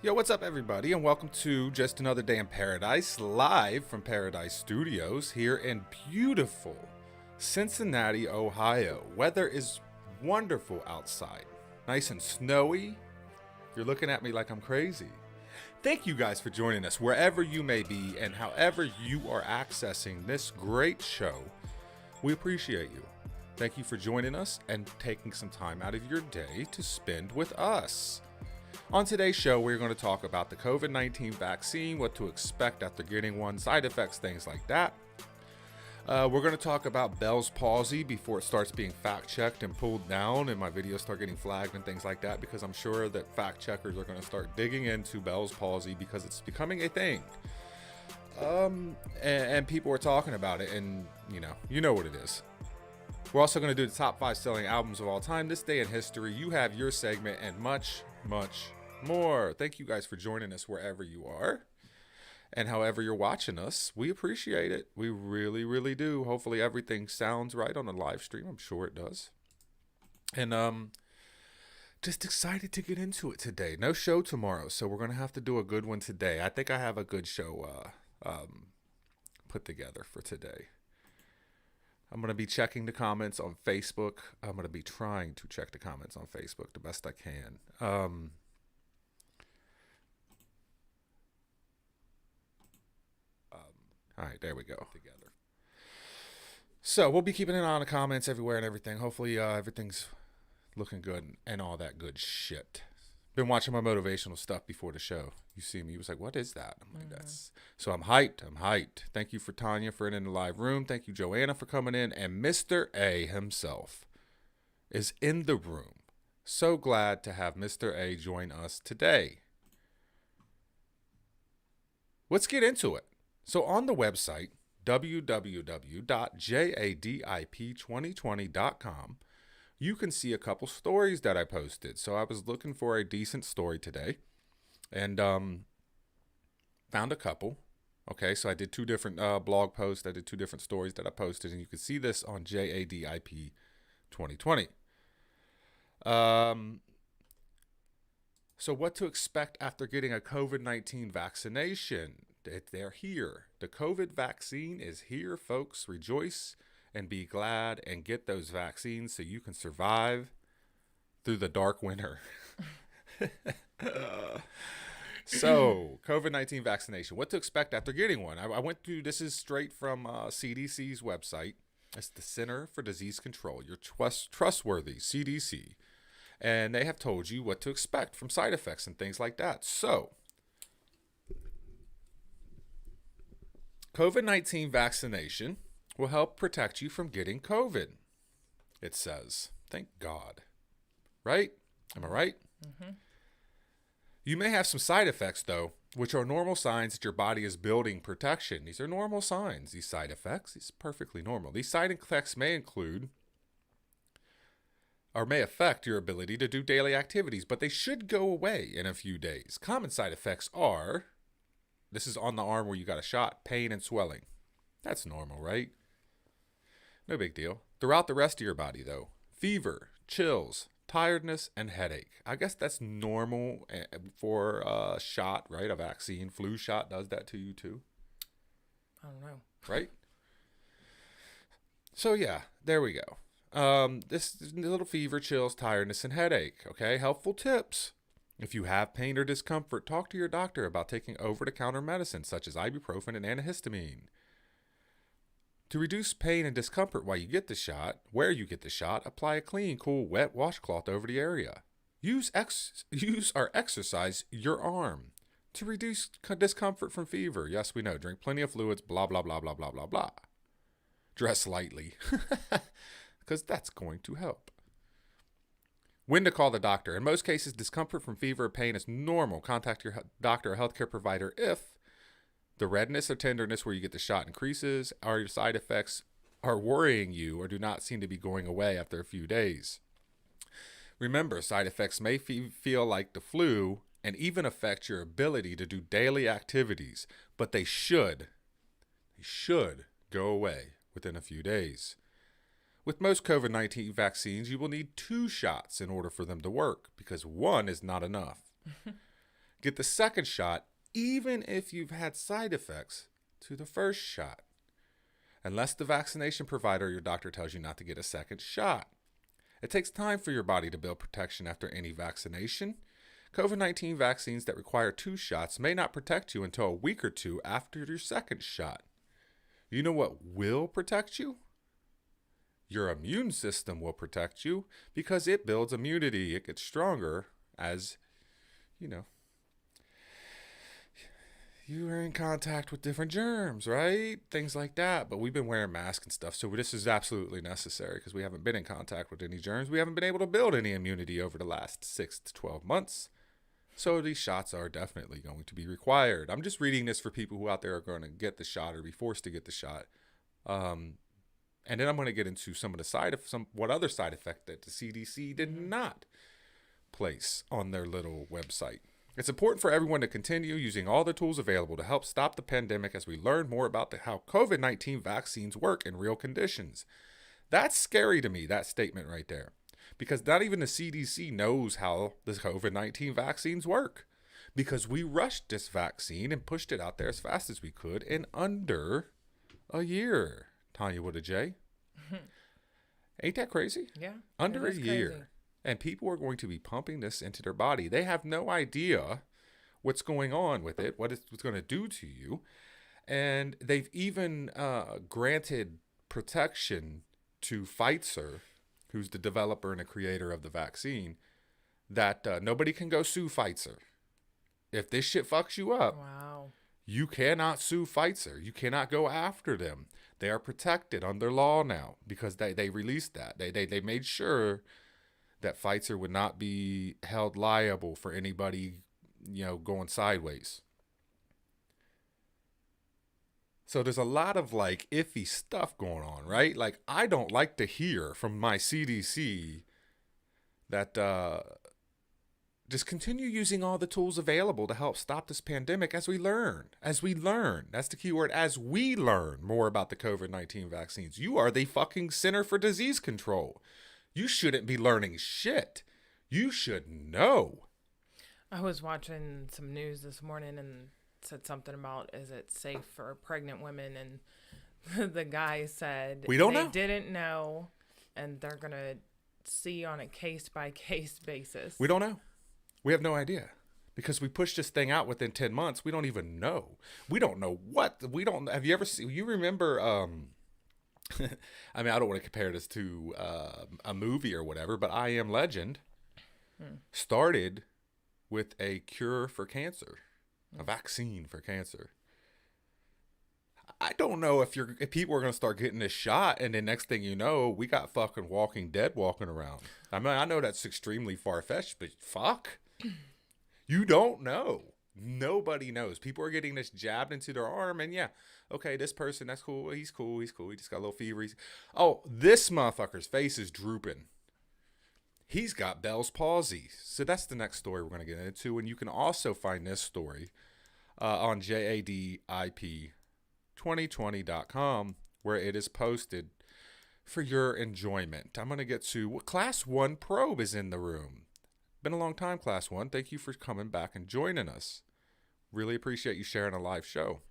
Yo, what's up, everybody, and welcome to Just Another Day in Paradise, live from Paradise Studios here in beautiful Cincinnati, Ohio. Weather is wonderful outside, nice and snowy. You're looking at me like I'm crazy. Thank you guys for joining us wherever you may be and however you are accessing this great show. We appreciate you. Thank you for joining us and taking some time out of your day to spend with us. On today's show, we're going to talk about the COVID-19 vaccine, what to expect after getting one, side effects, things like that. We're going to talk about Bell's palsy before it starts being fact-checked and pulled down and my videos start getting flagged and things like that, because I'm sure that fact-checkers are going to start digging into Bell's palsy because it's becoming a thing. And people are talking about it, and you know what it is. We're also going to do the top 5 selling albums of all time, this day in history. You have your segment and much, much more. Thank you guys for joining us wherever you are and however you're watching us. We appreciate it. We really, really do. Hopefully everything sounds right on the live stream. I'm sure it does. And just excited to get into it today. No show tomorrow, so we're going to have to do a good one today. I think I have a good show put together for today. I'm going to be checking the comments on Facebook. I'm going to be trying to check the comments on Facebook the best I can. All right, there we go. Together. So we'll be keeping an eye on the comments everywhere and everything. Hopefully everything's looking good and all that good shit. Been watching my motivational stuff before the show. You see me. He was like, what is that? I'm like, that's... So I'm hyped. Thank you for Tanya for in the live room. Thank you, Joanna, for coming in. And Mr. A himself is in the room. So glad to have Mr. A join us today. Let's get into it. So on the website, www.jadip2020.com, you can see a couple stories that I posted. So I was looking for a decent story today and found a couple. Okay, so I did 2 different blog posts. I did 2 different stories that I posted, and you can see this on JADIP 2020. So what to expect after getting a COVID-19 vaccination? They're here. The COVID vaccine is here, folks. Rejoice and be glad and get those vaccines so you can survive through the dark winter. So, COVID-19 vaccination. What to expect after getting one? I went through, this is straight from CDC's website. It's the Center for Disease Control, your trustworthy CDC. And they have told you what to expect from side effects and things like that. So, COVID-19 vaccination will help protect you from getting COVID, it says. Thank God. Right? Am I right? Mm-hmm. You may have some side effects, though, which are normal signs that your body is building protection. These are normal signs, these side effects. These are perfectly normal. These side effects may include or may affect your ability to do daily activities, but they should go away in a few days. Common side effects are, this is on the arm where you got a shot, pain and swelling. That's normal, right? No big deal. Throughout the rest of your body, though, fever, chills, tiredness, and headache. I guess that's normal for a shot, right? A vaccine. Flu shot does that to you, too. I don't know. Right? So, yeah, there we go. This little fever, chills, tiredness, and headache. Okay, helpful tips. If you have pain or discomfort, talk to your doctor about taking over-the-counter medicine such as ibuprofen and antihistamine. To reduce pain and discomfort while you get the shot, where you get the shot, apply a clean, cool, wet washcloth over the area. Use or exercise your arm to reduce discomfort from fever. Yes, we know. Drink plenty of fluids, blah, blah, blah, blah, blah, blah, blah. Dress lightly, because that's going to help. When to call the doctor. In most cases, discomfort from fever or pain is normal. Contact your doctor or healthcare provider if the redness or tenderness where you get the shot increases, or your side effects are worrying you or do not seem to be going away after a few days. Remember, side effects may feel like the flu and even affect your ability to do daily activities, but they should go away within a few days. With most COVID-19 vaccines, you will need 2 shots in order for them to work because 1 is not enough. get the second shot, even if you've had side effects to the first shot, unless the vaccination provider or your doctor tells you not to get a second shot. It takes time for your body to build protection after any vaccination. COVID-19 vaccines that require 2 shots may not protect you until a week or 2 after your second shot. You know what will protect you? Your immune system will protect you because it builds immunity. It gets stronger as, you are in contact with different germs, right? Things like that. But we've been wearing masks and stuff. So this is absolutely necessary because we haven't been in contact with any germs. We haven't been able to build any immunity over the last 6 to 12 months. So these shots are definitely going to be required. I'm just reading this for people who out there are going to get the shot or be forced to get the shot. And then I'm going to get into some of the what other side effect that the CDC did not place on their little website. It's important for everyone to continue using all the tools available to help stop the pandemic as we learn more about how COVID-19 vaccines work in real conditions. That's scary to me, that statement right there, because not even the CDC knows how the COVID-19 vaccines work, because we rushed this vaccine and pushed it out there as fast as we could in under a year. Tanya with a J. Ain't that crazy? Yeah. Under a year. Crazy. And people are going to be pumping this into their body. They have no idea what's going on with it, what it's going to do to you. And they've even granted protection to Pfizer, who's the developer and the creator of the vaccine, that nobody can go sue Pfizer. If this shit fucks you up, wow, you cannot sue Pfizer. You cannot go after them. They are protected under law now because they released that. They made sure that Pfizer would not be held liable for anybody, going sideways. So there's a lot of iffy stuff going on, right? I don't like to hear from my CDC that just continue using all the tools available to help stop this pandemic as we learn. That's the key word, as we learn more about the COVID-19 vaccines. You are the fucking Center for Disease Control. You shouldn't be learning shit. You should know. I was watching some news this morning and said something about, is it safe for pregnant women? And the guy said we don't know. They didn't know, and they're going to see on a case-by-case basis. We don't know. We have no idea. Because we pushed this thing out within 10 months. We don't even know. We don't know what. Have you ever seen, you remember, I mean, I don't want to compare this to a movie or whatever, but I Am Legend started with a cure for cancer, a vaccine for cancer. I don't know if people are going to start getting this shot, and then next thing you know, we got fucking Walking Dead walking around. I mean, I know that's extremely far-fetched, but fuck. You don't know. Nobody knows. People are getting this jabbed into their arm, and yeah, okay, this person, that's cool. He's cool. He just got a little fever. This motherfucker's face is drooping. He's got Bell's palsy. So that's the next story we're going to get into, and you can also find this story on JADIP2020.com, where it is posted for your enjoyment. I'm going to get to Class 1 Probe is in the room. Been a long time, Class 1. Thank you for coming back and joining us. Really appreciate you sharing a live show.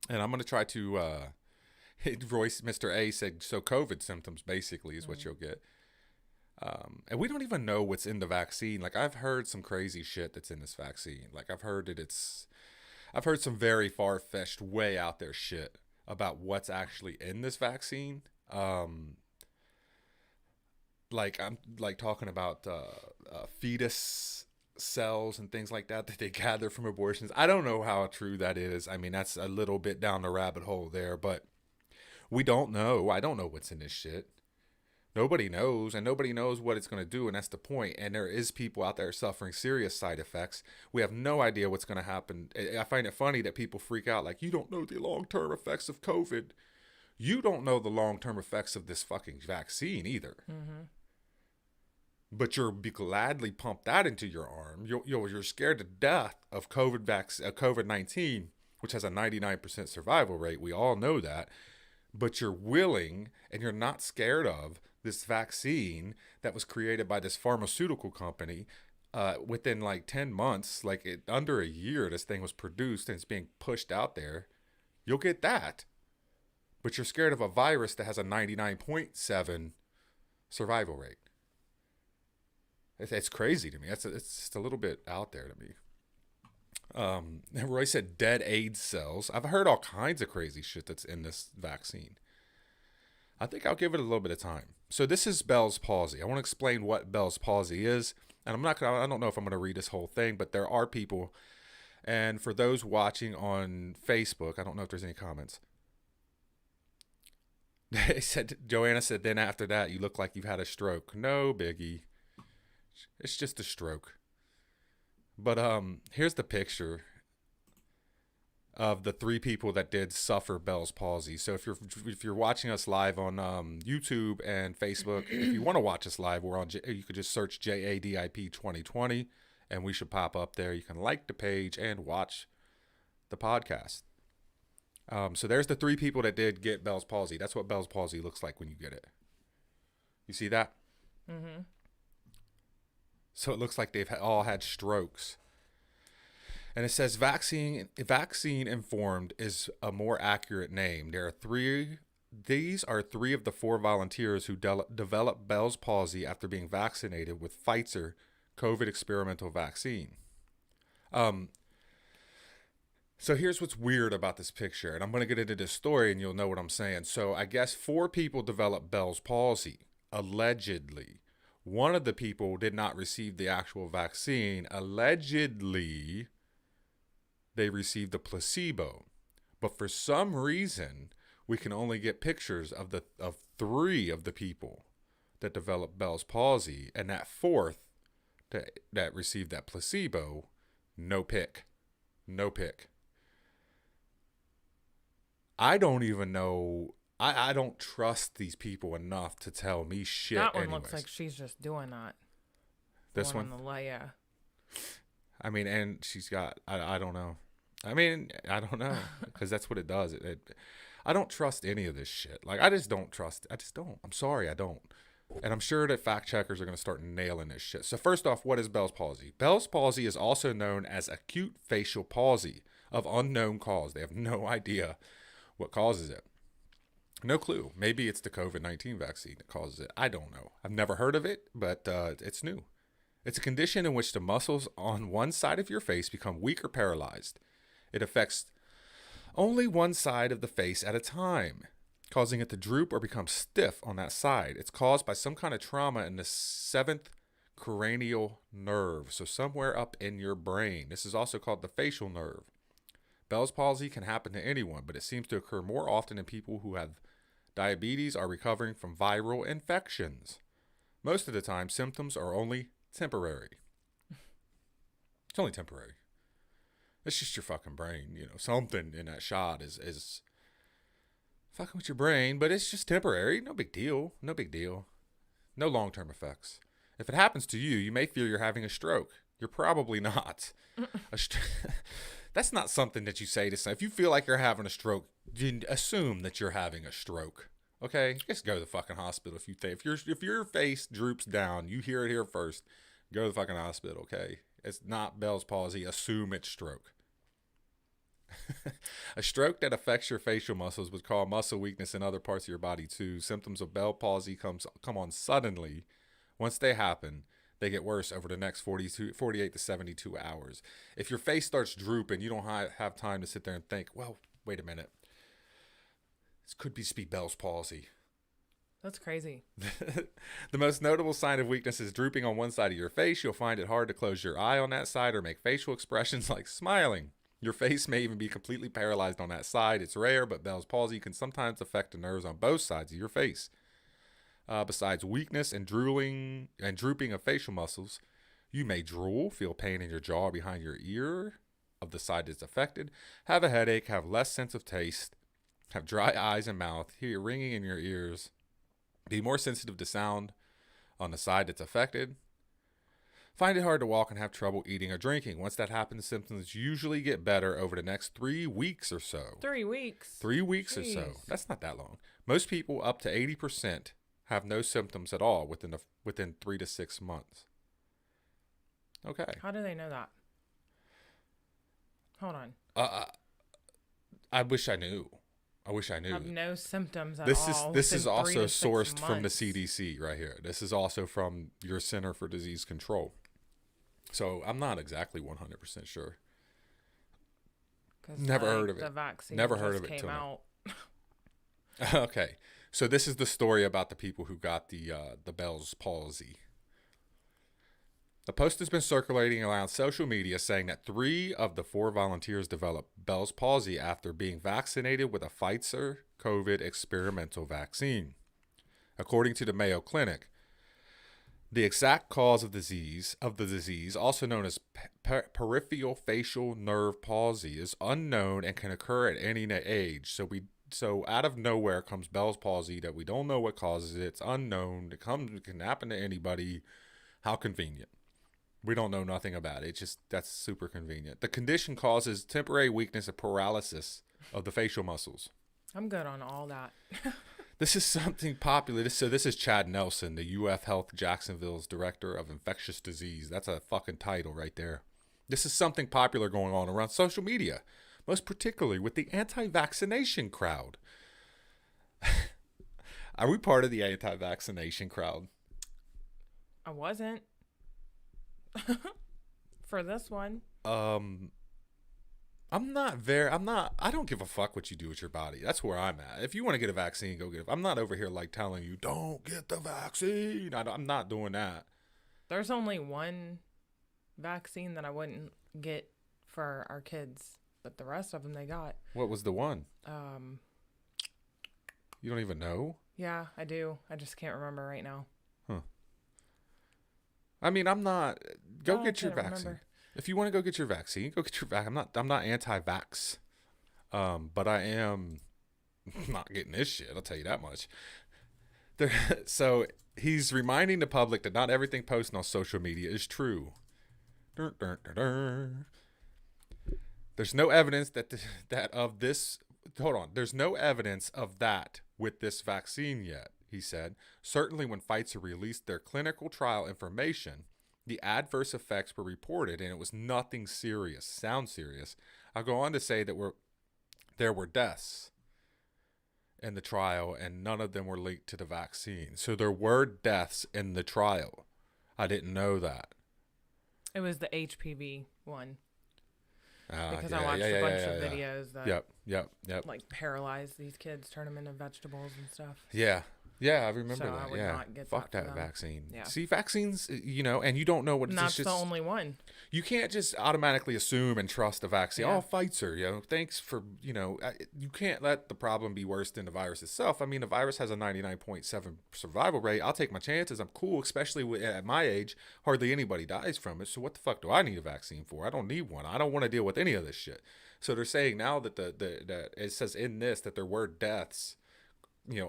And I'm going to try to, Royce, Mr. A said, so COVID symptoms basically is what you'll get. And we don't even know what's in the vaccine. I've heard some crazy shit that's in this vaccine. I've heard some very far-fetched, way out there shit about what's actually in this vaccine. I'm talking about fetus cells and things like that they gather from abortions. I don't know how true that is. I mean, that's a little bit down the rabbit hole there, but we don't know. I don't know what's in this shit. Nobody knows, and nobody knows what it's going to do, and that's the point. And there is people out there suffering serious side effects. We have no idea what's going to happen. I find it funny that people freak out you don't know the long-term effects of COVID. You don't know the long-term effects of this fucking vaccine either. Mm-hmm. But you'll be gladly pump that into your arm. You're scared to death of COVID-19, which has a 99% survival rate. We all know that. But you're willing, and you're not scared of this vaccine that was created by this pharmaceutical company within like 10 months, like under a year, this thing was produced and it's being pushed out there, you'll get that. But you're scared of a virus that has a 99.7 survival rate. It's crazy to me. It's just a little bit out there to me. Roy said dead AIDS cells. I've heard all kinds of crazy shit that's in this vaccine. I think I'll give it a little bit of time. So this is Bell's palsy. I want to explain what Bell's palsy is. And I don't know if I'm going to read this whole thing, but there are people. And for those watching on Facebook, I don't know if there's any comments. Joanna said, then after that, you look like you've had a stroke. No biggie. It's just a stroke. But here's the picture of the 3 people that did suffer Bell's palsy. So if you're watching us live on YouTube and Facebook, if you want to watch us live, we're on. You could just search JADIP 2020, and we should pop up there. You can like the page and watch the podcast. So there's the 3 people that did get Bell's palsy. That's what Bell's palsy looks like when you get it. You see that? Mm-hmm. So it looks like they've all had strokes. And it says vaccine informed is a more accurate name. These are 3 of the 4 volunteers who developed Bell's palsy after being vaccinated with Pfizer COVID experimental vaccine. So here's what's weird about this picture, and I'm going to get into this story and you'll know what I'm saying. So I guess 4 people developed Bell's palsy, allegedly. One of the people did not receive the actual vaccine. Allegedly, they received a placebo. But for some reason, we can only get pictures of 3 of the people that developed Bell's palsy, and that 4th that received that placebo, no pic. I don't even know. I don't trust these people enough to tell me shit. That one looks like she's just doing that. This one? On the yeah. I mean, and she's got, I don't know. I mean, I don't know, because that's what it does. I don't trust any of this shit. Like, I just don't trust. I just don't. I'm sorry, I don't. And I'm sure that fact checkers are going to start nailing this shit. So first off, what is Bell's palsy? Bell's palsy is also known as acute facial palsy of unknown cause. They have no idea what causes it. No clue. Maybe it's the COVID-19 vaccine that causes it. I don't know. I've never heard of it, but it's new. It's a condition in which the muscles on one side of your face become weak or paralyzed. It affects only one side of the face at a time, causing it to droop or become stiff on that side. It's caused by some kind of trauma in the 7th cranial nerve, so somewhere up in your brain. This is also called the facial nerve. Bell's palsy can happen to anyone, but it seems to occur more often in people who have diabetes or recovering from viral infections. Most of the time, symptoms are only temporary. It's only temporary. It's just your fucking brain, something in that shot is fucking with your brain, but it's just temporary. No big deal. No long-term effects. If it happens to you, you may feel you're having a stroke. You're probably not. That's not something that you say to someone. If you feel like you're having a stroke, you assume that you're having a stroke. Okay? Just go to the fucking hospital if you think. If your face droops down, you hear it here first. Go to the fucking hospital, okay? It's not Bell's palsy. Assume it's stroke. A stroke that affects your facial muscles would cause muscle weakness in other parts of your body too. Symptoms of Bell's palsy come on suddenly. Once they happen, they get worse over the next 48 to 72 hours. If your face starts drooping, you don't have time to sit there and think, well, wait a minute. This could just be Bell's palsy. That's crazy. The most notable sign of weakness is drooping on one side of your face. You'll find it hard to close your eye on that side or make facial expressions like smiling. Your face may even be completely paralyzed on that side. It's rare, but Bell's palsy can sometimes affect the nerves on both sides of your face. Besides weakness and drooling and drooping of facial muscles, you may drool, feel pain in your jaw or behind your ear of the side that's affected, have a headache, have less sense of taste, have dry eyes and mouth, hear ringing in your ears, be more sensitive to sound on the side that's affected, find it hard to walk and have trouble eating or drinking. Once that happens, symptoms usually get better over the next 3 weeks or so. 3 weeks? 3 weeks or so. That's not that long. Most people, up to 80%, have no symptoms at all within 3 to 6 months. Okay. How do they know that? Hold on. I wish I knew. I wish I knew. Have no symptoms at This all. is within 3 also to 6 sourced from the months. CDC right here. This is also from your Center for Disease Control. So I'm not exactly 100% sure. 'Cause, Never heard of The it. vaccine Never just heard of it came till now. out. Okay. So this is the story about the people who got the Bell's palsy. The post has been circulating around social media saying that 3 of the 4 volunteers developed Bell's palsy after being vaccinated with a Pfizer COVID experimental vaccine. According to the Mayo Clinic, the exact cause of the disease, also known as peripheral facial nerve palsy, is unknown and can occur at any age. So out of nowhere comes Bell's palsy that we don't know what causes it. It's unknown. It can happen to anybody. How convenient. We don't know nothing about it. That's super convenient. The condition causes temporary weakness and paralysis of the facial muscles. I'm good on all that. This is something popular. This is Chad Nelson, the UF Health Jacksonville's Director of Infectious Disease. That's a fucking title right there. This is something popular going on around social media, most particularly with the anti-vaccination crowd. Are we part of the anti-vaccination crowd? I wasn't. For this one. I don't give a fuck what you do with your body. That's where I'm at. If you want to get a vaccine, go get it. I'm not over here like telling you, don't get the vaccine. I'm not doing that. There's only one vaccine that I wouldn't get for our kids, but the rest of them they got. What was the one? You don't even know? Yeah, I do. I just can't remember right now. Huh. I mean, I'm not. Go Oh, get your I can't vaccine. remember. If you want to go get your vaccine, go get your vaccine. I'm not anti-vax. But I am not getting this shit. I'll tell you that much. So he's reminding the public that not everything posted on social media is true. There's no evidence There's no evidence of that with this vaccine yet, he said. Certainly when Pfizer released their clinical trial information, the adverse effects were reported and it was nothing serious. Sounds serious. I'll go on to say that there were deaths in the trial and none of them were linked to the vaccine. So there were deaths in the trial. I didn't know that. It was the HPV one. Because I watched a bunch of videos that like paralyze these kids, turn them into vegetables and stuff. Yeah, I remember So that. I would not get Fuck that for that them. vaccine. Yeah. See, vaccines, and you don't know what And it's that's the only one. You can't just automatically assume and trust a vaccine. Yeah. Oh, Pfizer, thanks for, you can't let the problem be worse than the virus itself. I mean, the virus has a 99.7 survival rate. I'll take my chances. I'm cool, especially at my age. Hardly anybody dies from it. So what the fuck do I need a vaccine for? I don't need one. I don't want to deal with any of this shit. So they're saying now that that it says in this that there were deaths,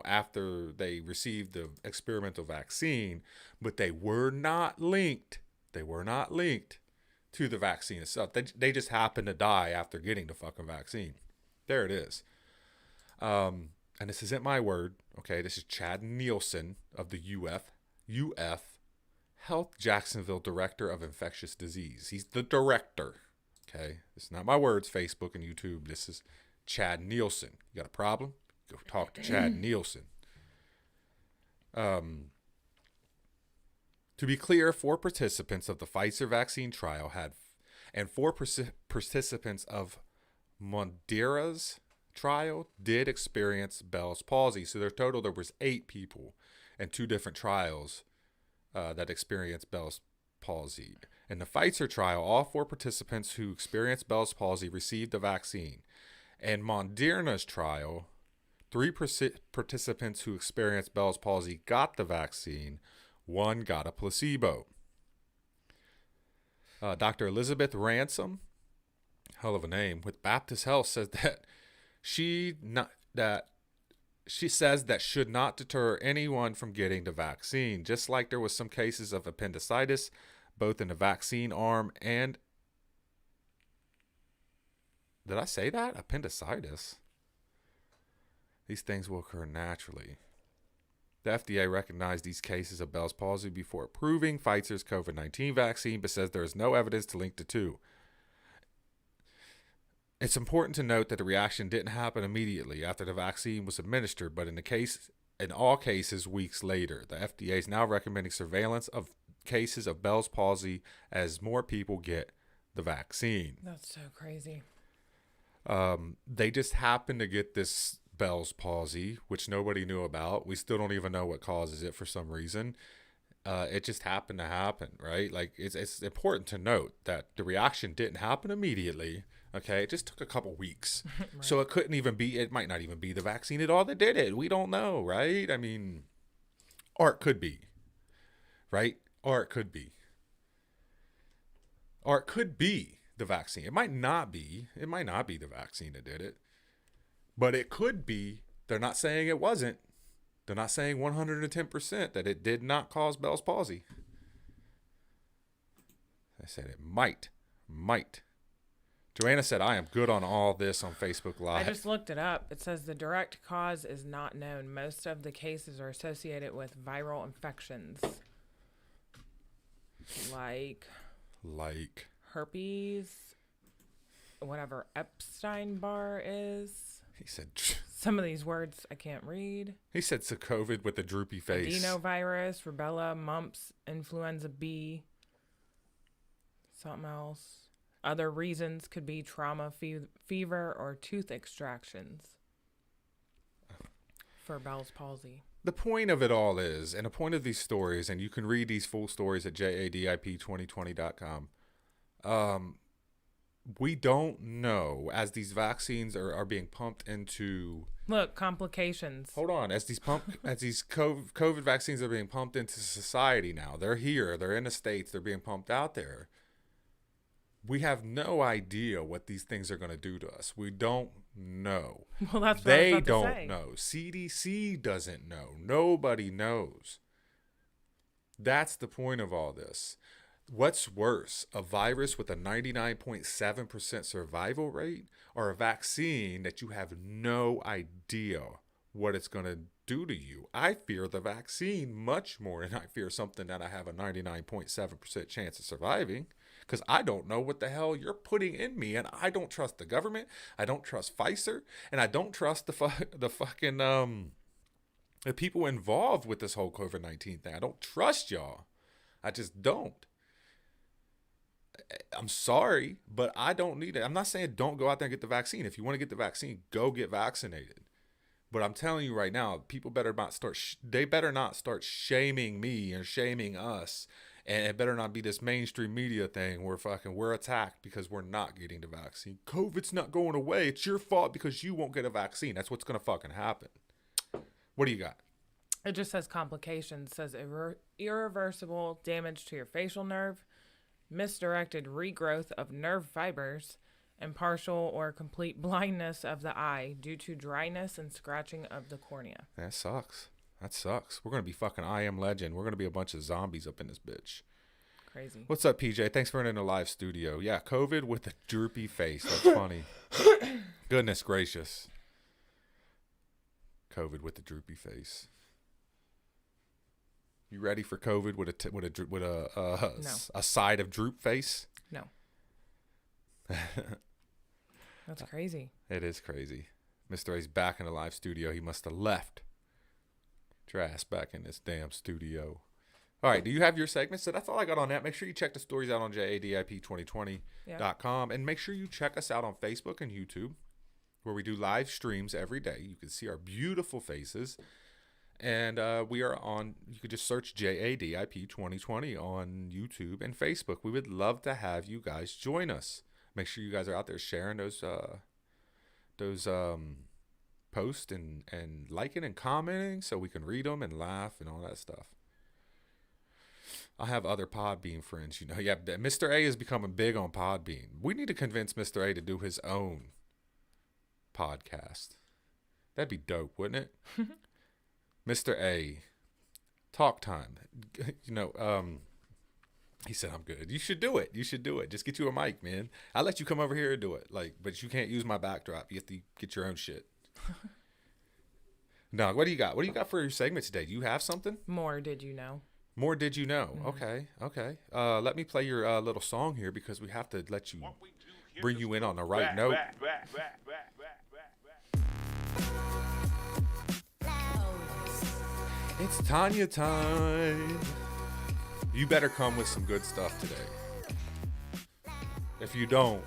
after they received the experimental vaccine, but they were not linked. They were not linked to the vaccine itself. They just happened to die after getting the fucking vaccine. There it is. And this isn't my word. Okay, this is Chad Nielsen of the UF Health Jacksonville Director of Infectious Disease. He's the director. Okay, it's not my words. Facebook and YouTube. This is Chad Nielsen. You got a problem? Go talk to Chad Nielsen. To be clear, 4 participants of the Pfizer vaccine trial and 4 participants of Moderna's trial did experience Bell's palsy. So there was 8 people in 2 different trials that experienced Bell's palsy. In the Pfizer trial, all 4 participants who experienced Bell's palsy received the vaccine. In Moderna's trial, 3 participants who experienced Bell's palsy got the vaccine. 1 got a placebo. Dr. Elizabeth Ransom, hell of a name, with Baptist Health says that she says that should not deter anyone from getting the vaccine. Just like there was some cases of appendicitis, both in the vaccine arm and, did I say that? Appendicitis. These things will occur naturally. The FDA recognized these cases of Bell's palsy before approving Pfizer's COVID-19 vaccine, but says there is no evidence to link the two. It's important to note that the reaction didn't happen immediately after the vaccine was administered, but in all cases, weeks later. The FDA is now recommending surveillance of cases of Bell's palsy as more people get the vaccine. That's so crazy. They just happened to get this Bell's palsy, which nobody knew about. We still don't even know what causes it for some reason. It just happened to happen, right? Like it's important to note that the reaction didn't happen immediately. Okay, it just took a couple weeks. Right. So it might not even be the vaccine at all that did it. We don't know, right? I mean, or it could be, right? Or it could be. Or it could be the vaccine. It might not be. It might not be the vaccine that did it. But it could be. They're not saying it wasn't. They're not saying 110% that it did not cause Bell's palsy. I said it might. Joanna said, I am good on all this on Facebook Live. I just looked it up. It says the direct cause is not known. Most of the cases are associated with viral infections. Like herpes, whatever Epstein-Barr is. He said... Some of these words I can't read. He said it's COVID with a droopy face. Adenovirus, rubella, mumps, influenza B. Something else. Other reasons could be trauma, fever, or tooth extractions for Bell's palsy. The point of it all is, and the point of these stories, and you can read these full stories at jadip2020.com, we don't know as these vaccines are being pumped into... Look, complications. Hold on. As these COVID vaccines are being pumped into society now, they're here, they're in the States, they're being pumped out there. We have no idea what these things are going to do to us. We don't know. Well, that's what they don't know. CDC doesn't know. Nobody knows. That's the point of all this. What's worse, a virus with a 99.7% survival rate or a vaccine that you have no idea what it's going to do to you? I fear the vaccine much more than I fear something that I have a 99.7% chance of surviving, because I don't know what the hell you're putting in me, and I don't trust the government. I don't trust Pfizer, and I don't trust the people involved with this whole COVID-19 thing. I don't trust y'all. I just don't. I'm sorry, but I don't need it. I'm not saying don't go out there and get the vaccine. If you want to get the vaccine, go get vaccinated. But I'm telling you right now, people better not start shaming me and shaming us. And it better not be this mainstream media thing where we're attacked because we're not getting the vaccine. COVID's not going away. It's your fault because you won't get a vaccine. That's what's going to fucking happen. What do you got? It just says complications. It says irreversible damage to your facial nerve, misdirected regrowth of nerve fibers, and partial or complete blindness of the eye due to dryness and scratching of the cornea. That sucks. We're going to be fucking I Am Legend. We're going to be a bunch of zombies up in this bitch. Crazy. What's up, PJ? Thanks for running the live studio. Yeah, COVID with a droopy face. That's funny. Goodness gracious. COVID with a droopy face. You ready for COVID with a side of droop face? No. That's crazy. It is crazy. Mr. A's back in the live studio. He must have left. Get your ass back in this damn studio. All right, do you have your segments? So that's all I got on that. Make sure you check the stories out on jadip2020.com. And make sure you check us out on Facebook and YouTube, where we do live streams every day. You can see our beautiful faces. And we are on, you could just search JADIP 2020 on YouTube and Facebook. We would love to have you guys join us. Make sure you guys are out there sharing those posts and liking and commenting so we can read them and laugh and all that stuff. I have other Podbean friends, you know. Yeah, Mr. A is becoming big on Podbean. We need to convince Mr. A to do his own podcast. That'd be dope, wouldn't it? Mr. A, talk time. You know, he said, I'm good. You should do it. Just get you a mic, man. I'll let you come over here and do it. But you can't use my backdrop. You have to get your own shit. No, what do you got? What do you got for your segment today? Do you have something? More did you know? More did you know? Okay, okay. Let me play your little song here because we have to let you bring you in on the right note. It's Tanya time. You better come with some good stuff today. If you don't,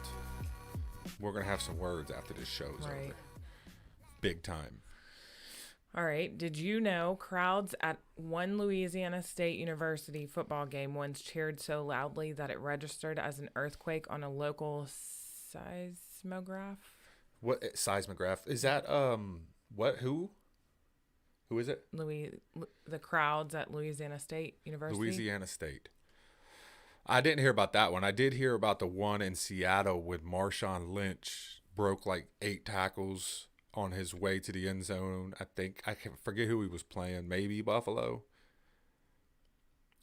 we're going to have some words after this show's over. Big time. All right. Did you know crowds at one Louisiana State University football game once cheered so loudly that it registered as an earthquake on a local seismograph? What seismograph? Is that what who? Who is it? The crowds at Louisiana State University. Louisiana State. I didn't hear about that one. I did hear about the one in Seattle with Marshawn Lynch broke like 8 tackles on his way to the end zone. I can forget who he was playing. Maybe Buffalo.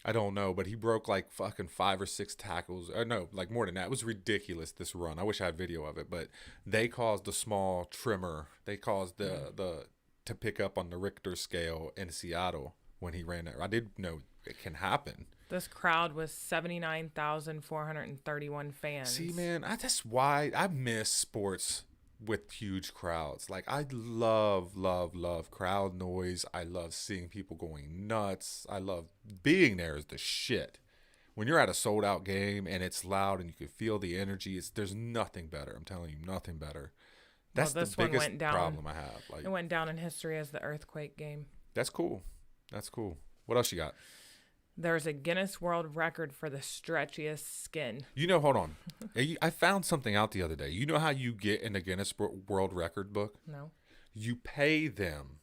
I don't know, but he broke like fucking 5 or 6 tackles. Or no, like more than that. It was ridiculous, this run. I wish I had video of it, but they caused a small tremor. They caused the to pick up on the Richter scale in Seattle when he ran there. I didn't know it can happen. This crowd was 79,431 fans. See, man, that's why I miss sports with huge crowds. Like, I love crowd noise. I love seeing people going nuts. I love being there is the shit. When you're at a sold out game and it's loud and you can feel the energy, there's nothing better. I'm telling you, nothing better. That's the biggest problem I have. Like, it went down in history as the earthquake game. That's cool. That's cool. What else you got? There's a Guinness World Record for the stretchiest skin. You know, hold on. I found something out the other day. You know how you get in the Guinness World Record book? No. You pay them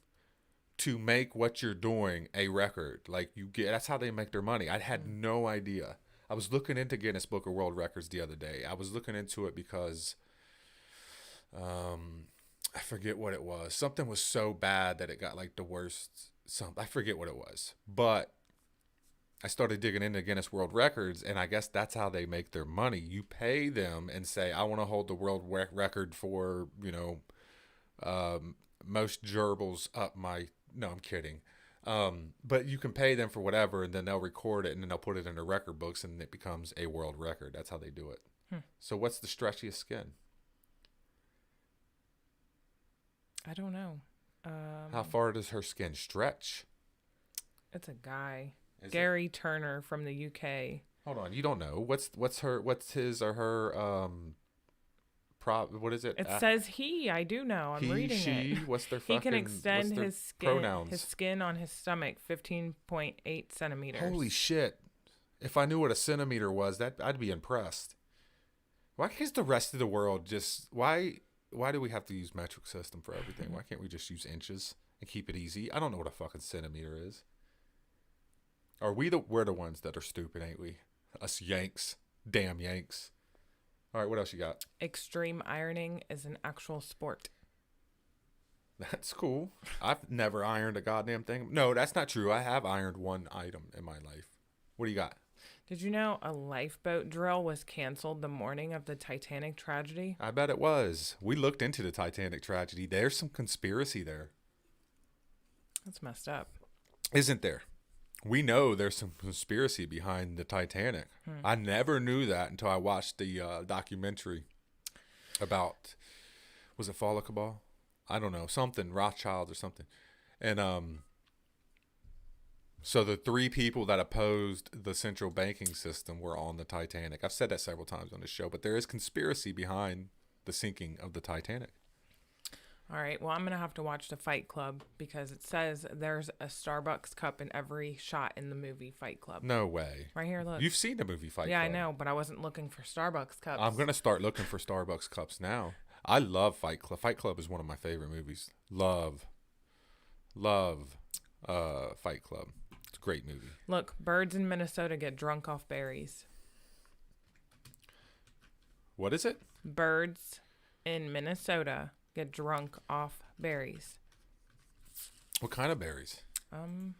to make what you're doing a record. Like, that's how they make their money. I had no idea. I was looking into Guinness Book of World Records the other day. I was looking into it because I forget what it was. Something was so bad that it got like the worst. I forget what it was. But I started digging into Guinness World Records, and I guess that's how they make their money. You pay them and say, I want to hold the world record for, most gerbils up my... No, I'm kidding. But you can pay them for whatever, and then they'll record it, and then they'll put it in the record books, and it becomes a world record. That's how they do it. So what's the stretchiest skin? I don't know. How far does her skin stretch? It's a guy. Gary Turner from the UK. Hold on, you don't know. What's his or her what is it? It says he. I do know. I'm reading she, it. What's their fucking... He can extend his skin pronouns? His skin on his stomach 15.8 centimeters. Holy shit. If I knew what a centimeter was, I'd be impressed. Why can't the rest of the world just... Why do we have to use metric system for everything? Why can't we just use inches and keep it easy? I don't know what a fucking centimeter is. We're the ones that are stupid, ain't we? Us Yanks. Damn Yanks. All right, what else you got? Extreme ironing is an actual sport. That's cool. I've never ironed a goddamn thing. No, that's not true. I have ironed one item in my life. What do you got? Did you know a lifeboat drill was canceled the morning of the Titanic tragedy? I bet it was. We looked into the Titanic tragedy. There's some conspiracy there. That's messed up. Isn't there? We know there's some conspiracy behind the Titanic. I never knew that until I watched the documentary about, was it Fall Cabal? I don't know, something, Rothschild or something. And so the 3 people that opposed the central banking system were on the Titanic. I've said that several times on this show, but there is conspiracy behind the sinking of the Titanic. All right, well, I'm going to have to watch the Fight Club because it says there's a Starbucks cup in every shot in the movie Fight Club. No way. Right here, look. You've seen the movie Fight Club. Yeah, I know, but I wasn't looking for Starbucks cups. I'm going to start looking for Starbucks cups now. I love Fight Club. Fight Club is one of my favorite movies. Love Fight Club. It's a great movie. Look, birds in Minnesota get drunk off berries. What is it? Birds in Minnesota get drunk off berries. What kind of berries? I don't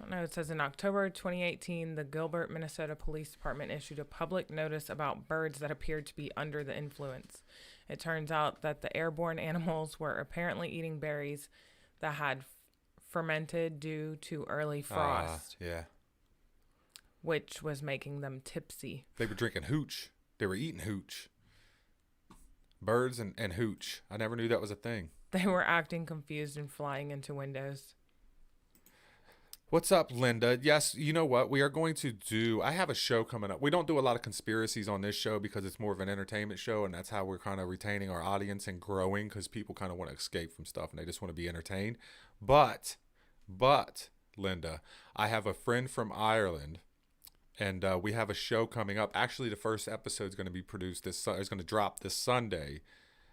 know. It says in October 2018, the Gilbert, Minnesota Police Department issued a public notice about birds that appeared to be under the influence. It turns out that the airborne animals were apparently eating berries that had fermented due to early frost, Yeah. which was making them tipsy. They were drinking hooch. They were eating hooch. Birds and hooch. I never knew that was a thing. They were acting confused and flying into windows. What's up, Linda? Yes, you know what? We are going to do... I have a show coming up. We don't do a lot of conspiracies on this show because it's more of an entertainment show, and that's how we're kind of retaining our audience and growing, because people kind of want to escape from stuff and they just want to be entertained. But, Linda, I have a friend from Ireland, and we have a show coming up. Actually, the first episode is going to be produced it's going to drop this Sunday.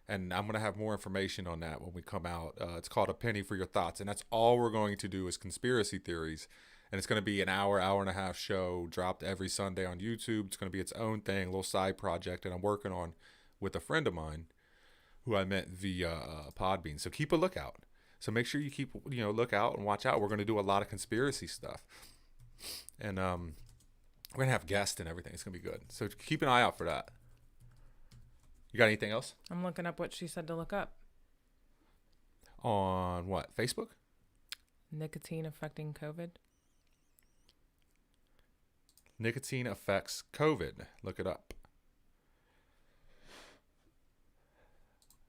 And I'm going to have more information on that when we come out. It's called A Penny for Your Thoughts. And that's all we're going to do is conspiracy theories. And it's going to be an hour and a half show dropped every Sunday on YouTube. It's going to be its own thing, a little side project. And I'm working on with a friend of mine who I met via Podbean. So keep a lookout. So make sure you keep, look out and watch out. We're going to do a lot of conspiracy stuff. And we're going to have guests and everything. It's going to be good. So keep an eye out for that. You got anything else? I'm looking up what she said to look up. On what? Facebook? Nicotine affecting COVID. Nicotine affects COVID. Look it up.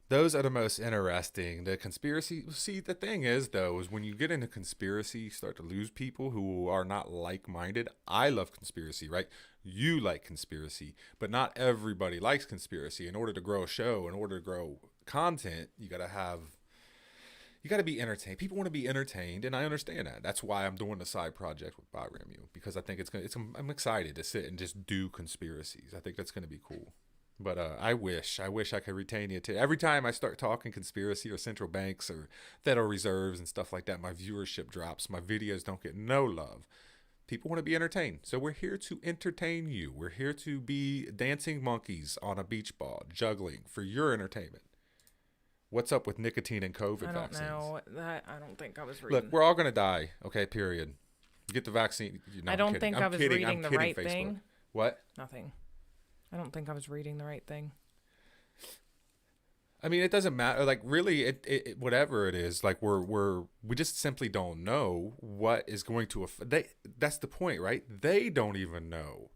Those are the most interesting. The conspiracy. See, the thing is, though, is when you get into conspiracy, you start to lose people who are not like-minded. I love conspiracy, right? You like conspiracy, but not everybody likes conspiracy. In order to grow a show, in order to grow content, you got to be entertained. People want to be entertained, and I understand that. That's why I'm doing the side project with Bob Ramu, because I think I'm excited to sit and just do conspiracies. I think that's going to be cool. But I wish I could retain the attention. Every time I start talking conspiracy or central banks or Federal Reserves and stuff like that, my viewership drops. My videos don't get no love. People want to be entertained. So we're here to entertain you. We're here to be dancing monkeys on a beach ball, juggling for your entertainment. What's up with nicotine and COVID vaccines? I don't know. I don't think I was reading. Look, we're all going to die. Okay, period. Get the vaccine. No, I don't think I was reading the right thing. What? Nothing. I don't think I was reading the right thing. I mean, it doesn't matter. Like, really, it whatever it is, like we just simply don't know what is going to affect. That's the point, right? They don't even know.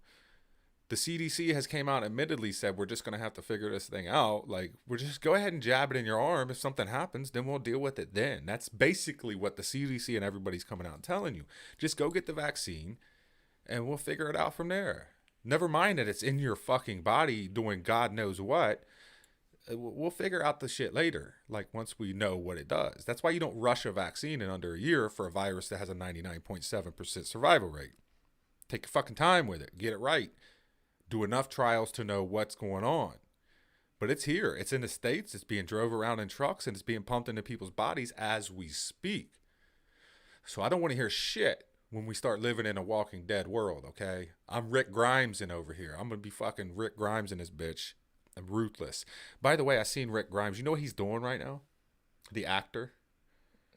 The CDC has came out, admittedly said we're just going to have to figure this thing out. Like, we're just go ahead and jab it in your arm. If something happens, then we'll deal with it then. That's basically what the CDC and everybody's coming out and telling you. Just go get the vaccine, and we'll figure it out from there. Never mind that it's in your fucking body doing God knows what. We'll figure out the shit later, like once we know what it does. That's why you don't rush a vaccine in under a year for a virus that has a 99.7% survival rate. Take your fucking time with it. Get it right. Do enough trials to know what's going on. But it's here. It's in the States. It's being drove around in trucks, and it's being pumped into people's bodies as we speak. So I don't want to hear shit when we start living in a Walking Dead world, okay? I'm Rick Grimes in over here. I'm going to be fucking Rick Grimes in this bitch. I'm ruthless. By the way, I seen Rick Grimes. You know what he's doing right now? The actor?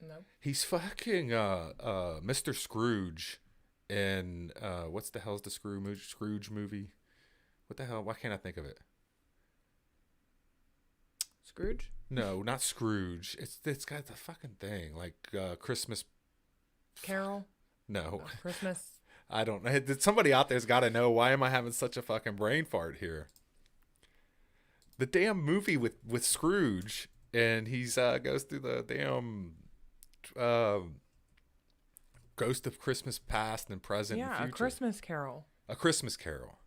No. He's fucking Mr. Scrooge in what's the hell's the Scrooge movie? What the hell? Why can't I think of it? Scrooge? No, not Scrooge. It's got the fucking thing like Christmas Carol? No. Christmas? I don't know. Somebody out there's got to know. Why am I having such a fucking brain fart here? The damn movie with Scrooge, and he's goes through the damn ghost of Christmas past and present and future. Yeah, A Christmas Carol. A Christmas Carol.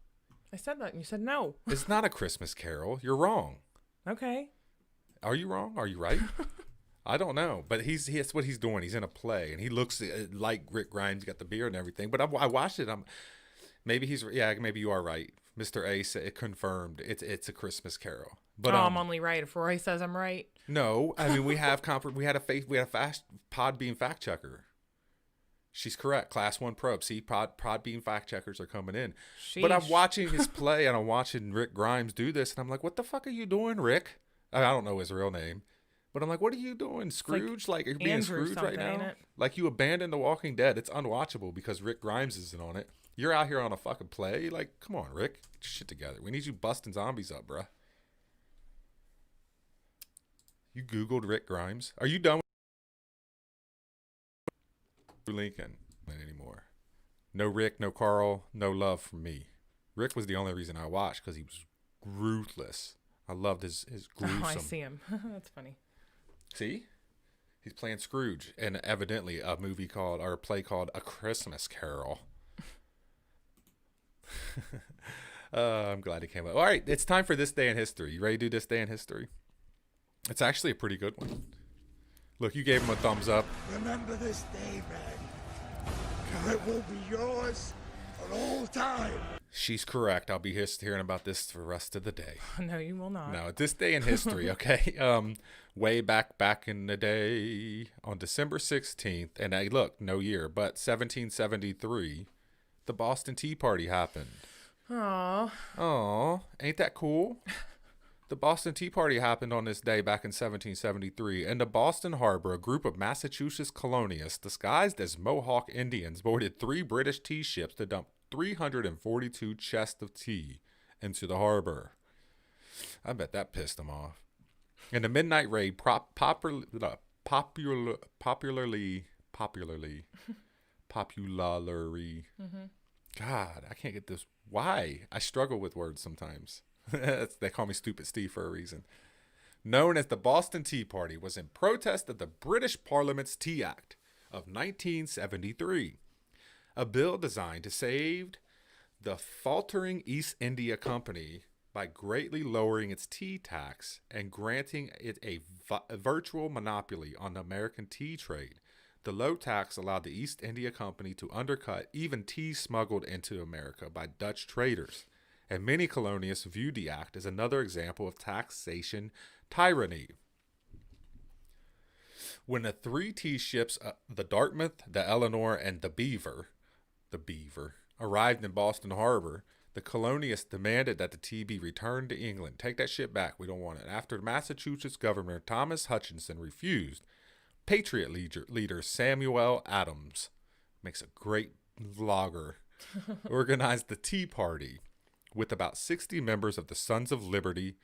I said that and you said no. It's not A Christmas Carol. You're wrong. Okay. Are you wrong? Are you right? I don't know, but that's what he's doing. He's in a play, and he looks like Rick Grimes. He got the beard and everything. But I watched it. Maybe you are right. Mr. A said it confirmed it's A Christmas Carol. But I'm only right if Roy says I'm right. No, I mean we had a fast Podbean fact checker. She's correct. Class 1 probe. See, Podbean fact checkers are coming in. Sheesh. But I'm watching his play, and I'm watching Rick Grimes do this, and I'm like, what the fuck are you doing, Rick? I don't know his real name. But I'm like, what are you doing, Scrooge? Like, are you being Andrew Scrooge right now? ain't it? Like, you abandoned The Walking Dead. It's unwatchable because Rick Grimes isn't on it. You're out here on a fucking play. Like, come on, Rick. Get your shit together. We need you busting zombies up, bruh. You Googled Rick Grimes. Are you done with Lincoln anymore. No Rick, no Carl, no love from me. Rick was the only reason I watched because he was ruthless. I loved his gruesome. Oh, I see him. That's funny. See? He's playing Scrooge in evidently a play called A Christmas Carol. I'm glad he came up. All right, it's time for This Day in History. You ready to do This Day in History? It's actually a pretty good one. Look, you gave him a thumbs up. Remember this day, man. It will be yours for all time. She's correct. I'll be hearing about this for the rest of the day. No, you will not. No, This Day in History, okay? Way back in the day, on December 16th, and look, no year, but 1773, the Boston Tea Party happened. Aw, ain't that cool? The Boston Tea Party happened on this day back in 1773. In the Boston Harbor, a group of Massachusetts colonists disguised as Mohawk Indians boarded 3 British tea ships to dump 342 chests of tea into the harbor. I bet that pissed them off. In the midnight raid, popularly, God, I can't get this. Why? I struggle with words sometimes. They call me Stupid Steve for a reason. Known as the Boston Tea Party, was in protest of the British Parliament's Tea Act of 1973, a bill designed to save the faltering East India Company by greatly lowering its tea tax and granting it a virtual monopoly on the American tea trade. The low tax allowed the East India Company to undercut even tea smuggled into America by Dutch traders, and many colonists viewed the act as another example of taxation tyranny. When the 3 tea ships, the Dartmouth, the Eleanor, and the Beaver, arrived in Boston Harbor, the colonists demanded that the tea be returned to England. Take that shit back. We don't want it. After Massachusetts Governor Thomas Hutchinson refused, Patriot leader Samuel Adams, makes a great vlogger, organized the Tea Party with about 60 members of the Sons of Liberty.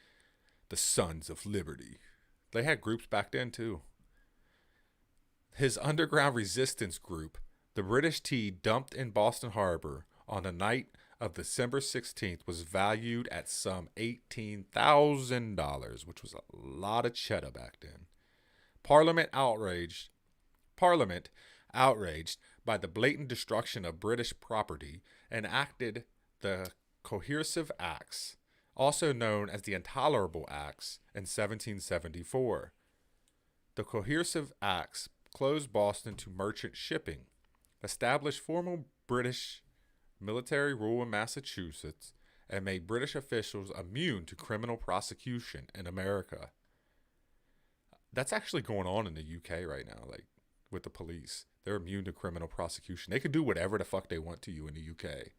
The Sons of Liberty. They had groups back then too. His underground resistance group, the British tea dumped in Boston Harbor on the night of December 16th, was valued at some $18,000, which was a lot of cheddar back then. Parliament outraged by the blatant destruction of British property, enacted the Coercive Acts, also known as the Intolerable Acts, in 1774. The Coercive Acts closed Boston to merchant shipping, established formal British military rule in Massachusetts, and made British officials immune to criminal prosecution in America. That's actually going on in the UK right now, like with the police. They're immune to criminal prosecution. They can do whatever the fuck they want to you in the UK.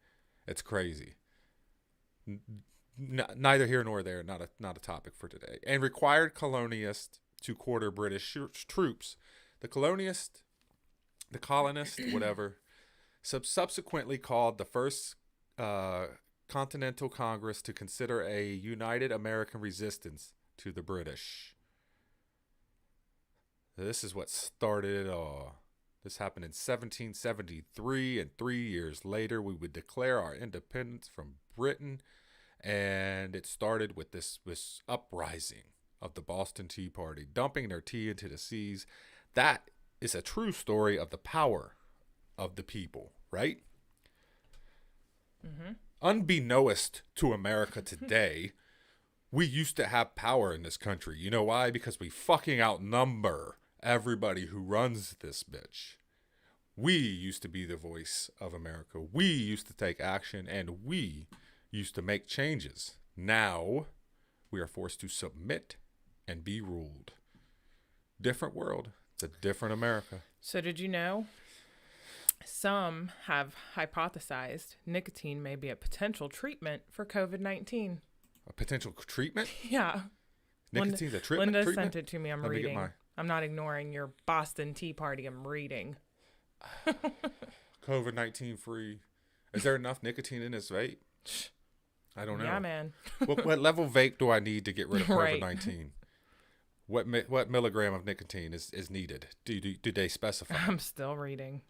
It's crazy. Neither here nor there, not a topic for today. And required colonists to quarter British troops. The colonists, whatever, subsequently called the First Continental Congress to consider a united American resistance to the British. This is what started it all. This happened in 1773, and 3 years later, we would declare our independence from Britain. And it started with this uprising of the Boston Tea Party, dumping their tea into the seas. That is a true story of the power of the people, right? Mm-hmm. Unbeknownst to America today, we used to have power in this country. You know why? Because we fucking outnumber everybody who runs this bitch. We used to be the voice of America. We used to take action, and we used to make changes. Now we are forced to submit and be ruled. Different world. It's a different America. So did you know some have hypothesized nicotine may be a potential treatment for COVID-19? A potential treatment? Yeah. Nicotine's a Linda treatment? sent it to me. I'm reading. I'm not ignoring your Boston Tea Party. I'm reading. COVID-19 free. Is there enough nicotine in this vape? I don't know. Yeah, man. what level vape do I need to get rid of Right. COVID-19? What milligram of nicotine is needed? Do they specify? I'm still reading.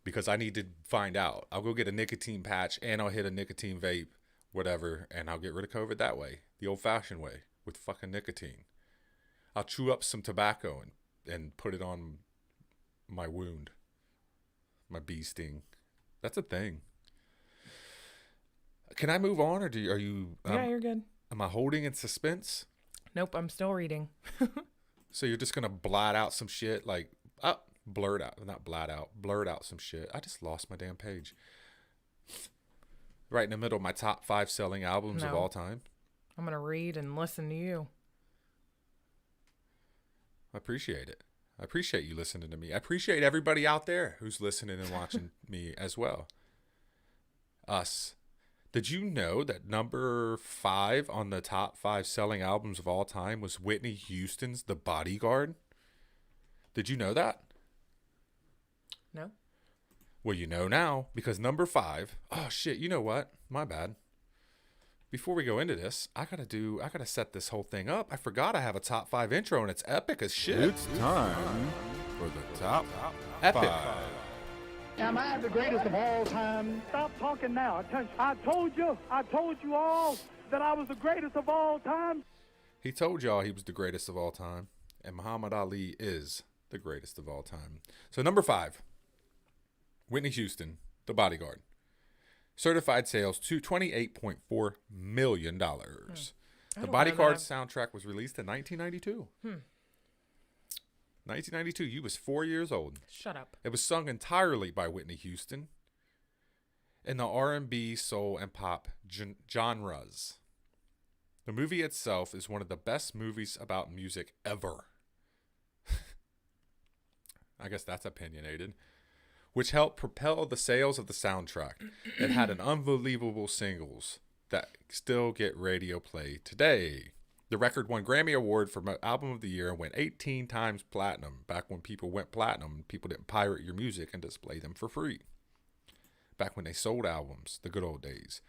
because I need to find out. I'll go get a nicotine patch and I'll hit a nicotine vape, whatever, and I'll get rid of COVID that way, the old-fashioned way, with fucking nicotine. I'll chew up some tobacco and put it on my wound, my bee sting. That's a thing. Can I move on, or are you? Yeah, you're good. Am I holding in suspense? Nope, I'm still reading. So you're just gonna blurt out some shit like, blurt out some shit. I just lost my damn page. Right in the middle of my top 5 selling albums of all time. I'm gonna read and listen to you. I appreciate it. I appreciate you listening to me. I appreciate everybody out there who's listening and watching me as well. Us. Did you know that number 5 on the top 5 selling albums of all time was Whitney Houston's The Bodyguard? Did you know that? No. Well, you know now, because number 5, oh shit, you know what? My bad. Before we go into this, I gotta set this whole thing up. I forgot I have a top 5 intro and it's epic as shit. It's time for the top Epic. 5. Am I the greatest of all time? Stop talking now. I told you all that I was the greatest of all time. He told y'all he was the greatest of all time, and Muhammad Ali is the greatest of all time. So number 5, Whitney Houston, The Bodyguard. Certified sales to $28.4 million. The Bodyguard soundtrack was released in 1992. 1992, you was 4 years old. Shut up. It was sung entirely by Whitney Houston in the R&B, soul, and pop genres. The movie itself is one of the best movies about music ever. I guess that's opinionated. Which helped propel the sales of the soundtrack. It had an unbelievable singles that still get radio play today. The record won Grammy Award for Album of the Year and went 18 times platinum. Back when people went platinum, people didn't pirate your music and display them for free. Back when they sold albums, the good old days.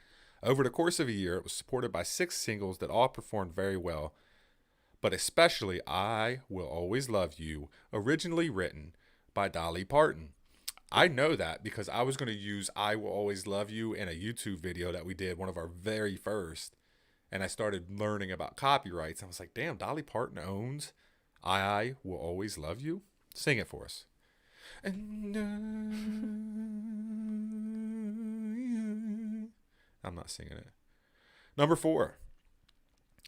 Over the course of a year, it was supported by 6 singles that all performed very well, but especially I Will Always Love You, originally written by Dolly Parton. I know that because I was going to use I Will Always Love You in a YouTube video that we did, one of our very first. And I started learning about copyrights. I was like, damn, Dolly Parton owns I Will Always Love You. Sing it for us. And I'm not singing it. Number 4,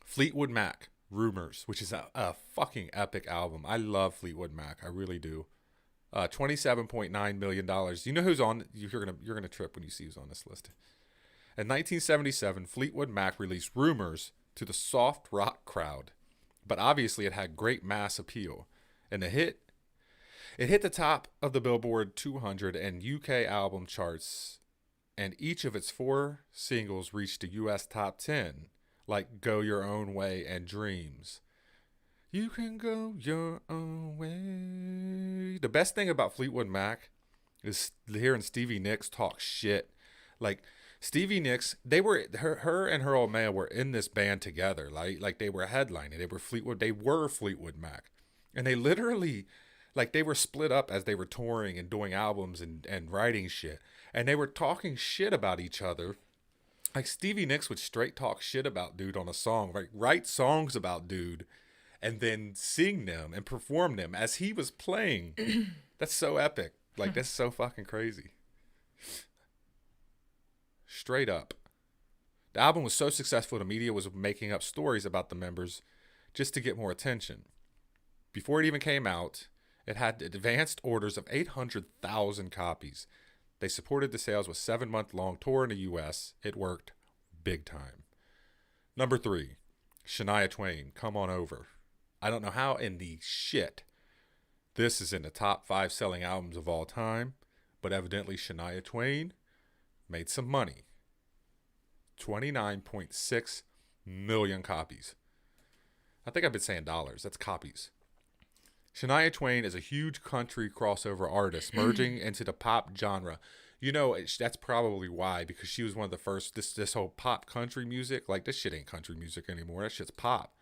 Fleetwood Mac, Rumors, which is a fucking epic album. I love Fleetwood Mac. I really do. $27.9 million. You know who's on? You're gonna trip when you see who's on this list. In 1977, Fleetwood Mac released Rumors to the soft rock crowd, but obviously it had great mass appeal, and it hit the top of the Billboard 200 and UK album charts, and each of its 4 singles reached the US top 10, like Go Your Own Way and Dreams. You can go your own way. The best thing about Fleetwood Mac is hearing Stevie Nicks talk shit. Like, Stevie Nicks, her and her old man were in this band together. Like they were headlining. They were Fleetwood Mac. And they literally, like, they were split up as they were touring and doing albums and writing shit. And they were talking shit about each other. Like, Stevie Nicks would straight talk shit about dude on a song, right? Write songs about dude and then sing them and perform them as he was playing. That's so epic. Like, that's so fucking crazy. Straight up. The album was so successful, the media was making up stories about the members just to get more attention. Before it even came out, it had advanced orders of 800,000 copies. They supported the sales with a 7-month-long tour in the U.S. It worked big time. Number 3, Shania Twain, Come On Over. I don't know how in the shit this is in the top 5 selling albums of all time, but evidently Shania Twain made some money. 29.6 million copies. I think I've been saying dollars. That's copies. Shania Twain is a huge country crossover artist merging into the pop genre. You know, that's probably why, because she was one of the first, this whole pop country music, like, this shit ain't country music anymore. That shit's pop.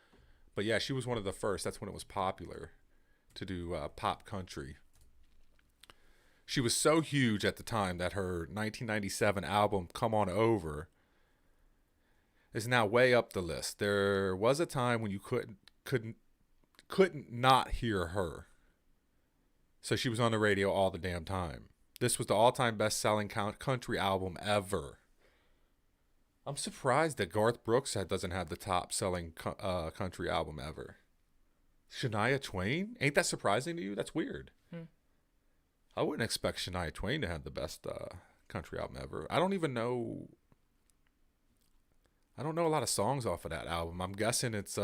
But yeah, she was one of the first. That's when it was popular to do pop country. She was so huge at the time that her 1997 album Come On Over is now way up the list. There was a time when you couldn't not hear her. So she was on the radio all the damn time. This was the all-time best-selling country album ever. I'm surprised that Garth Brooks doesn't have the top-selling country album ever. Shania Twain? Ain't that surprising to you? That's weird. I wouldn't expect Shania Twain to have the best country album ever. I don't know a lot of songs off of that album. I'm guessing it's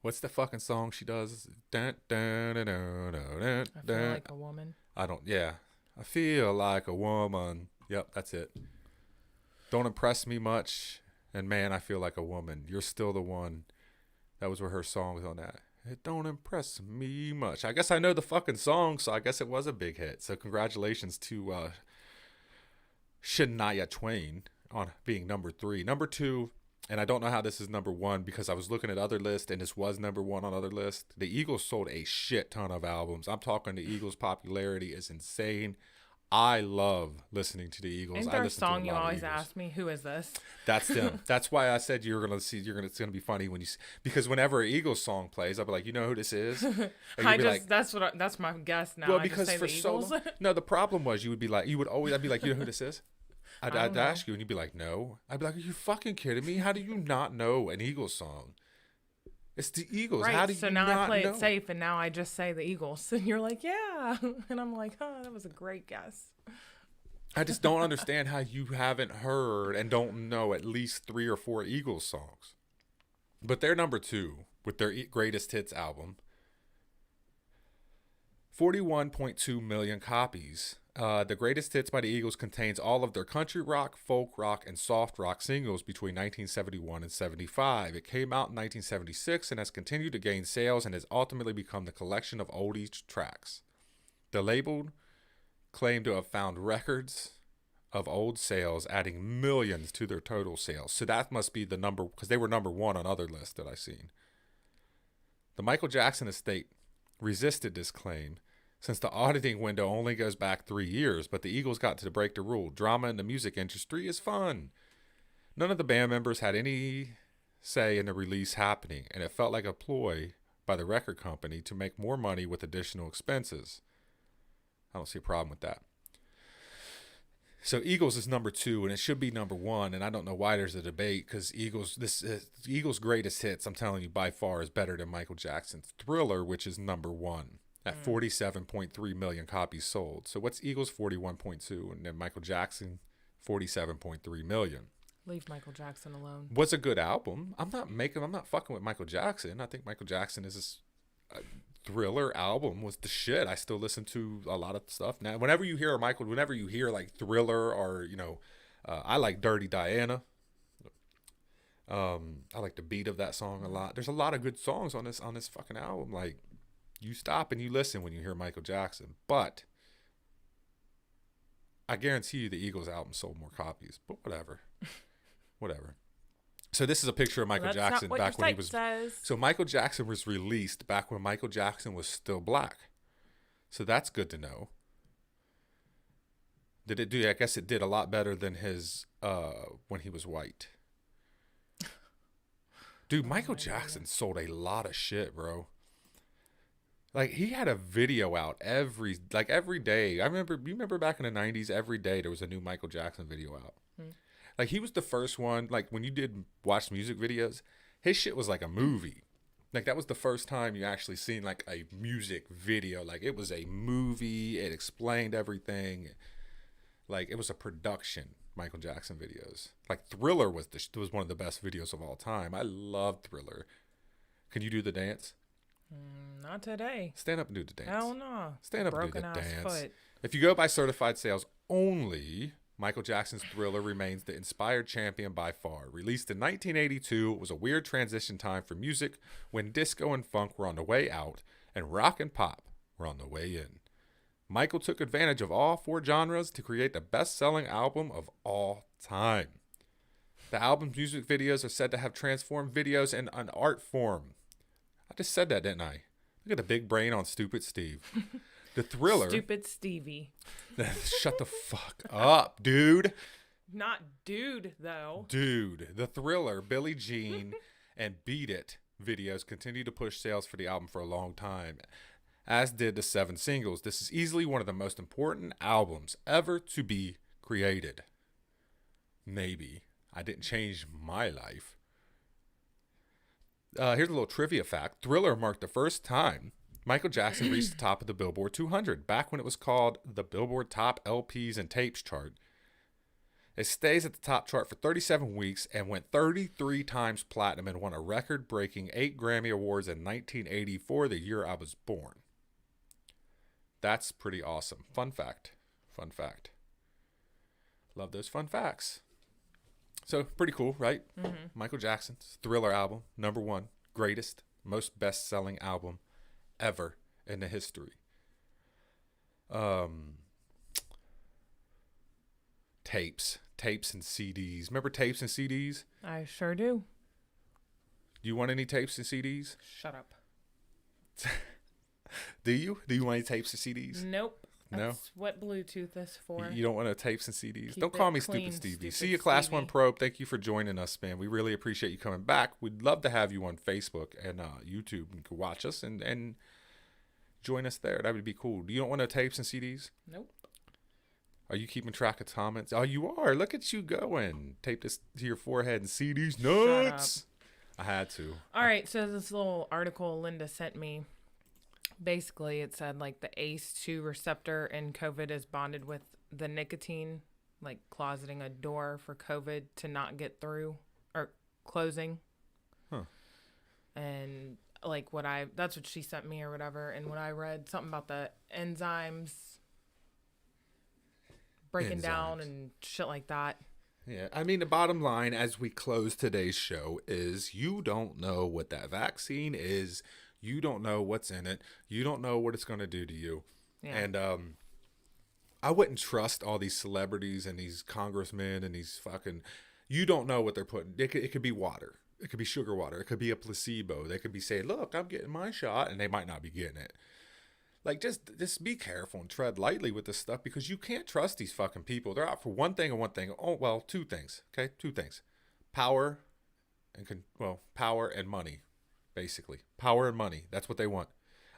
what's the fucking song she does? I feel like a woman. I feel like a woman. Yep, that's it. Don't impress me much, and man, I feel like a woman. You're still the one. That was where her song was on that. It don't impress me much. I guess I know the fucking song, so I guess it was a big hit. So congratulations to Shania Twain on being number 3. Number 2, and I don't know how this is number 1 because I was looking at other lists and this was number 1 on other lists. The Eagles sold a shit ton of albums. I'm talking the Eagles' popularity is insane. I love listening to the Eagles. Ain't there a song you always ask me, who is this? That's them. That's why I said it's gonna be funny when because whenever an Eagles song plays, I'll be like, you know who this is? That's my guess now. Well, I because just say for the so Eagles. long, no, the problem was I'd be like, you know who this is? I'd ask you and you'd be like, no. I'd be like, are you fucking kidding me? How do you not know an Eagles song? It's the Eagles. Right, How do so you now not I play know? it safe, and now I just say the Eagles. And you're like, yeah. And I'm like, that was a great guess. I just don't understand how you haven't heard and don't know at least 3 or 4 Eagles songs. But they're number 2 with their greatest hits album. 41.2 million copies. The greatest hits by the Eagles contains all of their country rock, folk rock, and soft rock singles between 1971 and 75. It came out in 1976 and has continued to gain sales and has ultimately become the collection of oldies tracks. The label claimed to have found records of old sales, adding millions to their total sales. So that must be the number, because they were number 1 on other lists that I've seen. The Michael Jackson estate resisted this claim, since the auditing window only goes back 3 years, but the Eagles got to break the rule. Drama in the music industry is fun. None of the band members had any say in the release happening, and it felt like a ploy by the record company to make more money with additional expenses. I don't see a problem with that. So Eagles is number 2, and it should be number 1, and I don't know why there's a debate, because Eagles' greatest hits, I'm telling you, by far is better than Michael Jackson's Thriller, which is number 1. At 47.3 million copies sold. So what's Eagles 41.2 and then Michael Jackson 47.3 million. Leave Michael Jackson alone. Was a good album. I'm not fucking with Michael Jackson. I think Michael Jackson is Thriller album was the shit. I still listen to a lot of stuff now. Whenever you hear like Thriller or I like Dirty Diana. I like the beat of that song a lot. There's a lot of good songs on this fucking album. Like, you stop and you listen when you hear Michael Jackson. But I guarantee you the Eagles album sold more copies. But whatever. So this is a picture of Michael Jackson back when he was... So Michael Jackson was released back when Michael Jackson was still black. So that's good to know. Did it do... I guess it did a lot better than his... when he was white. Dude, Michael Jackson sold a lot of shit, bro. Like, he had a video out every day. You remember back in the 90s, every day there was a new Michael Jackson video out. Like, he was the first one, like, when you did watch music videos, his shit was like a movie. Like, that was the first time you actually seen, like, a music video. Like, it was a movie. It explained everything. Like, it was a production, Michael Jackson videos. Like, Thriller was one of the best videos of all time. I love Thriller. Can you do the dance? Not today. Stand up and do the dance. Hell no. Stand up and do the Broken ass dance. foot. If you go by certified sales only, Michael Jackson's Thriller remains the inspired champion by far. Released in 1982, it was a weird transition time for music when disco and funk were on the way out and rock and pop were on the way in. Michael took advantage of all 4 genres to create the best-selling album of all time. The album's music videos are said to have transformed videos into an art form. I just said that, didn't I? Look at the big brain on Stupid Steve. The Thriller. Stupid Stevie. Shut the fuck up, dude. Not dude, though. Dude, the Thriller, Billie Jean, and Beat It videos continue to push sales for the album for a long time, as did the 7 singles. This is easily one of the most important albums ever to be created. Maybe. I didn't change my life. Here's a little trivia fact. Thriller marked the first time Michael Jackson reached the top of the Billboard 200, back when it was called the Billboard Top LPs and Tapes chart. It stays at the top chart for 37 weeks and went 33 times platinum and won a record-breaking 8 Grammy Awards in 1984, the year I was born. That's pretty awesome. Fun fact. Fun fact. Love those fun facts. So, pretty cool, right? Mm-hmm. Michael Jackson's Thriller album, #1, greatest, most best-selling album ever in the history. Tapes and CDs. Remember tapes and CDs? I sure do. Do you want any tapes and CDs? Shut up. Do you? Do you want any tapes and CDs? Nope. No? That's what Bluetooth is for. You don't want no tapes and CDs? Keep Don't call it me clean, Stupid Stevie. Stupid See you, Class Stevie. 1 Probe. Thank you for joining us, man. We really appreciate you coming back. We'd love to have you on Facebook and YouTube. You can watch us and join us there. That would be cool. You don't want no tapes and CDs? Nope. Are you keeping track of comments? Oh, you are. Look at you going. Tape this to your forehead and see these nuts. I had to. All right. So this little article Linda sent me, basically it said like the ACE2 receptor in COVID is bonded with the nicotine, like closeting a door for COVID to not get through or closing. Huh. And like that's what she sent me or whatever. And what I read, something about the enzymes breaking down and shit like that. Yeah, I mean, the bottom line as we close today's show is you don't know what that vaccine is. You don't know what's in it. You don't know what it's going to do to you. Yeah. And I wouldn't trust all these celebrities and these congressmen and these fucking... You don't know what they're putting. It could be water. It could be sugar water. It could be a placebo. They could be saying, look, I'm getting my shot, and they might not be getting it. Like, just be careful and tread lightly with this stuff because you can't trust these fucking people. They're out for one thing and one thing. Oh, well, 2 things. Okay, 2 things. Power and money, basically. Power and money. That's what they want.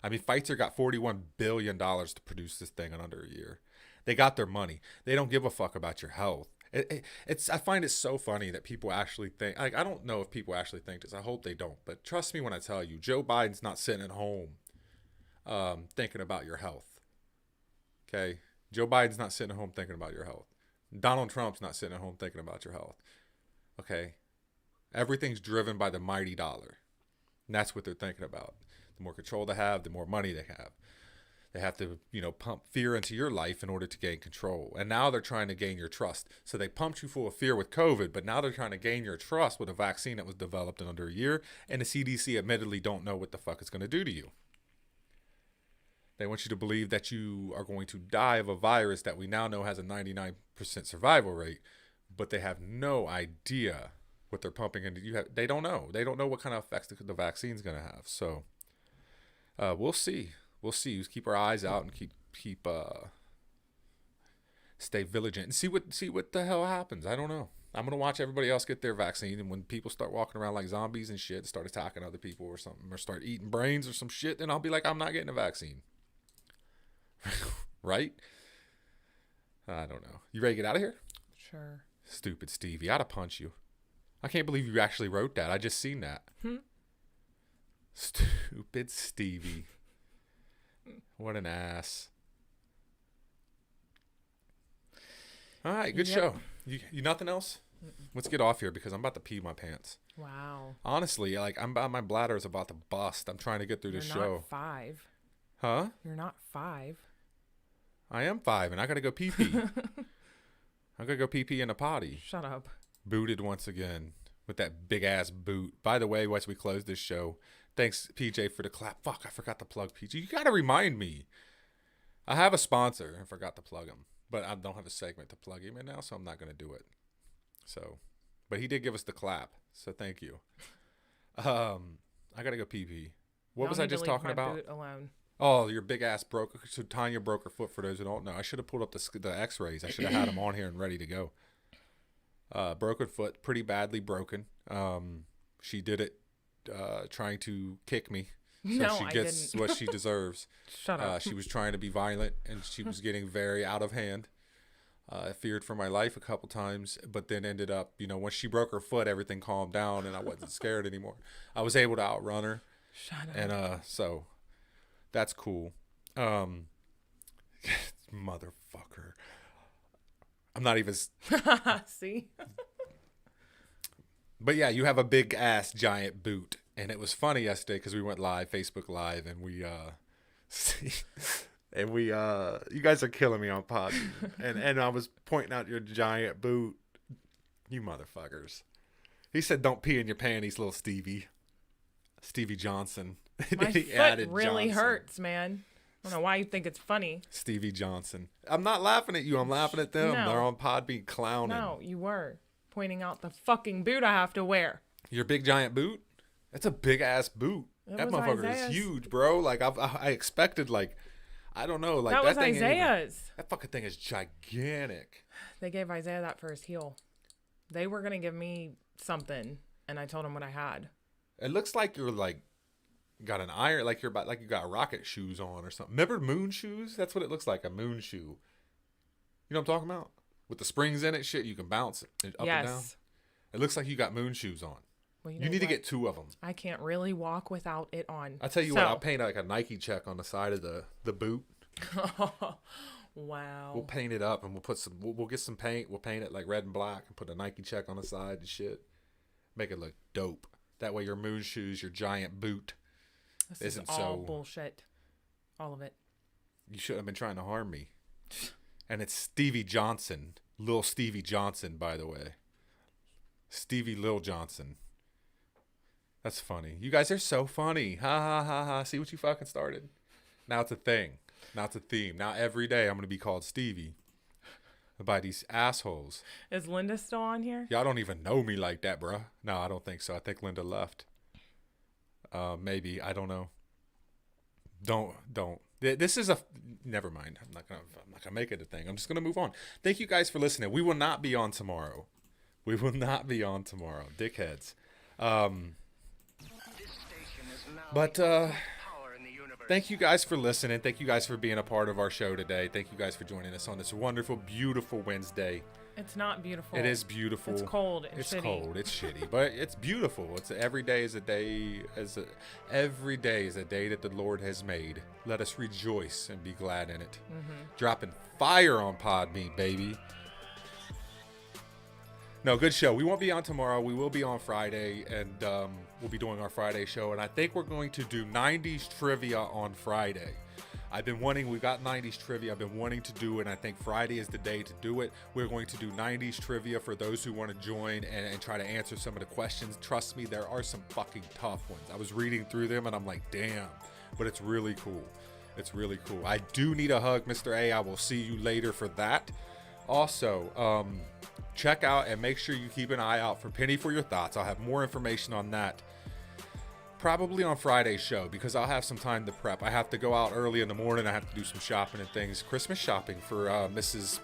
I mean, Pfizer got $41 billion to produce this thing in under a year. They got their money. They don't give a fuck about your health. I find it so funny that people actually think, like, I don't know if people actually think this. I hope they don't. But trust me when I tell you, Joe Biden's not sitting at home thinking about your health. Okay? Joe Biden's not sitting at home thinking about your health. Donald Trump's not sitting at home thinking about your health. Okay? Everything's driven by the mighty dollar. And that's what they're thinking about. The more control they have, the more money they have. They have to, pump fear into your life in order to gain control. And now they're trying to gain your trust. So they pumped you full of fear with COVID, but now they're trying to gain your trust with a vaccine that was developed in under a year. And the CDC admittedly don't know what the fuck it's going to do to you. They want you to believe that you are going to die of a virus that we now know has a 99% survival rate, but they have no idea what they're pumping into you. They don't know. They don't know what kind of effects the vaccine's going to have. So we'll see. We'll see. Just keep our eyes out and stay vigilant and see what the hell happens. I don't know. I'm gonna watch everybody else get their vaccine, and when people start walking around like zombies and shit, start attacking other people or something, or start eating brains or some shit, then I'll be like, I'm not getting a vaccine. Right? I don't know. You ready to get out of here? Sure. Stupid Stevie. I'd have punch you. I can't believe you actually wrote that. I just seen that. Stupid Stevie. What an ass. All right, good show. You nothing else? Let's get off here because I'm about to pee my pants. Wow. Honestly, like my bladder is about to bust. I'm trying to get through this show. You're not 5. Huh? You're not 5. I am 5 and I gotta go pee pee. I gotta go pee pee in a potty. Shut up. Booted once again with that big ass boot. By the way, once we close this show, thanks PJ for the clap. Fuck, I forgot to plug PJ. You gotta remind me. I have a sponsor. I forgot to plug him, but I don't have a segment to plug him in now, so I'm not gonna do it. So, but he did give us the clap, so thank you. I gotta go pee pee. What was I just talking about? Boot alone. Oh, your big ass broke. So Tanya broke her foot. For those who don't know, I should have pulled up the X-rays. I should have had them on here and ready to go. Broken foot, pretty badly broken. She did it trying to kick me. So No, she I gets didn't. what she deserves. Shut up. She was trying to be violent, and she was getting very out of hand. I feared for my life a couple times, but then ended up, once she broke her foot, everything calmed down, and I wasn't scared anymore. I was able to outrun her. Shut up. And so that's cool. Motherfucker. I'm not even. See? But yeah, you have a big ass giant boot, and it was funny yesterday because we went live, Facebook Live, and we you guys are killing me on pod, and I was pointing out your giant boot, you motherfuckers. He said, "Don't pee in your panties, little Stevie Johnson." My He foot added really Johnson. hurts, man. I don't know why you think it's funny. Stevie Johnson. I'm not laughing at you. I'm laughing at them. No. They're on Podbean clowning. No, you were pointing out the fucking boot I have to wear. Your big giant boot? That's a big ass boot. It That was motherfucker Isaiah's. is huge, bro. Like I expected, like I don't know, like that was thing ain't even- Isaiah's. that fucking thing is gigantic. They gave Isaiah that for his heel. They were gonna give me something, and I told him what I had. It looks like you're like got an iron, like you're about like you got rocket shoes on or something. Remember moon shoes? That's what it looks like, a moon shoe. You know what I'm talking about? With the springs in it, shit, you can bounce it up and down. Yes. It looks like you got moon shoes on. Well, You know need to what? get 2 of them. I can't really walk without it on. I tell you So- what, I'll paint like a Nike check on the side of the boot. Wow. We'll paint it up and we'll put some. We'll get some paint. We'll paint it like red and black and put a Nike check on the side and shit. Make it look dope. That way, your moon shoes, your giant boot, This isn't is all so- bullshit. All of it. you shouldn't have been trying to harm me. And it's Stevie Johnson, Lil Stevie Johnson, by the way. Stevie Lil Johnson. That's funny. You guys are so funny. Ha ha ha ha. See what you fucking started. Now it's a thing. Now it's a theme. Now every day I'm gonna be called Stevie by these assholes. Is Linda still on here? Y'all don't even know me like that, bruh. No, I don't think so. I think Linda left. Maybe. I don't know. Don't. This is a. Never mind. I'm not gonna make it a thing. I'm just gonna move on. Thank you guys for listening. We will not be on tomorrow. Dickheads. But thank you guys for listening. Thank you guys for being a part of our show today. Thank you guys for joining us on this wonderful, beautiful Wednesday. It's not beautiful. It is beautiful. It's cold and It's shitty. cold. It's shitty, but it's beautiful. It's every day is a day every day is a day that the Lord has made. Let us rejoice and be glad in it. Dropping fire on Podbean, baby. No, good show. We won't be on tomorrow. We will be on Friday, and we'll be doing our Friday show. And I think we're going to do 90s trivia on Friday. We got 90s trivia. I've been wanting to do it, and I think Friday is the day to do it. We're going to do 90s trivia for those who want to join and try to answer some of the questions. Trust me, there are some fucking tough ones. I was reading through them, and I'm like, damn. But it's really cool. It's really cool. I do need a hug, Mr. A. I will see you later for that. Also, check out and make sure you keep an eye out for Penny for Your Thoughts. I'll have more information on that probably on Friday's show because I'll have some time to prep. I have to go out early in the morning. I have to do some shopping and things. Christmas shopping for Mrs.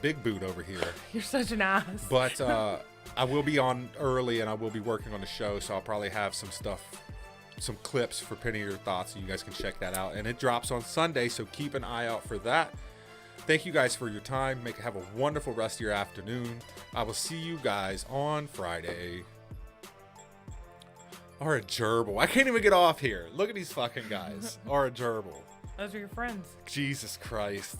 Big Boot over here. You're such an ass. But I will be on early and I will be working on the show, so I'll probably have some stuff, some clips for Penny Your Thoughts, and you guys can check that out. And it drops on Sunday, so keep an eye out for that. Thank you guys for your time. Have a wonderful rest of your afternoon. I will see you guys on Friday. Or a gerbil. I can't even get off here. Look at these fucking guys. Or a gerbil. Those are your friends. Jesus Christ.